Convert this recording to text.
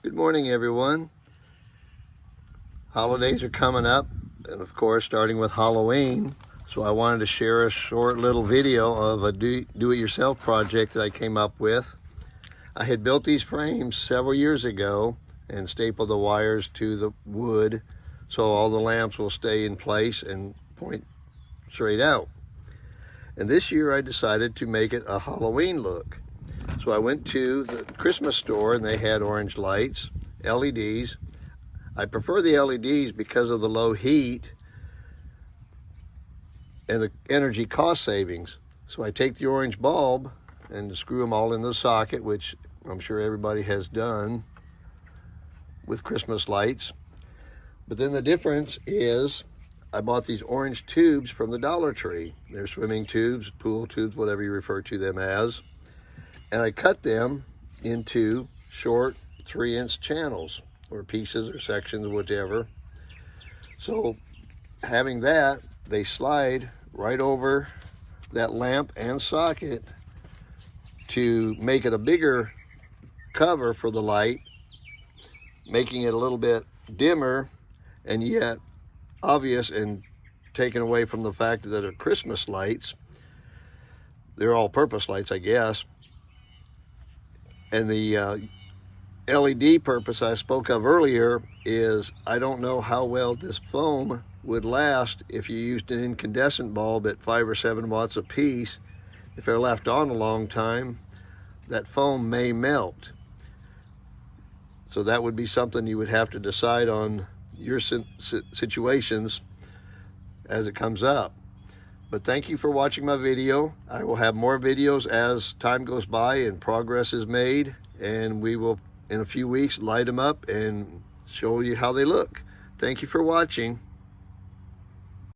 Good morning, everyone. Holidays are coming up, and of course starting with Halloween, so I wanted to share a short little video of a do-it-yourself project that I came up with. I had built these frames several years ago and stapled the wires to the wood so all the lamps will stay in place and point straight out. And this year I decided to make it a Halloween look. So I went to the Christmas store and they had orange lights, LEDs. I prefer the LEDs because of the low heat and the energy cost savings. So I take the orange bulb and screw them all in the socket, which I'm sure everybody has done with Christmas lights. But then the difference is I bought these orange tubes from the Dollar Tree. They're swimming tubes, pool tubes, whatever you refer to them as. And I cut them into short 3-inch channels or pieces or sections, whichever. So having that, they slide right over that lamp and socket to make it a bigger cover for the light, making it a little bit dimmer and yet obvious, and taken away from the fact that they're Christmas lights. They're all-purpose lights, I guess. And the LED purpose I spoke of earlier is I don't know how well this foam would last if you used an incandescent bulb at 5 or 7 watts a piece. If they're left on a long time, that foam may melt. So that would be something you would have to decide on your situations as it comes up. But thank you for watching my video. I will have more videos as time goes by and progress is made, and we will in a few weeks light them up and show you how they look. Thank you for watching.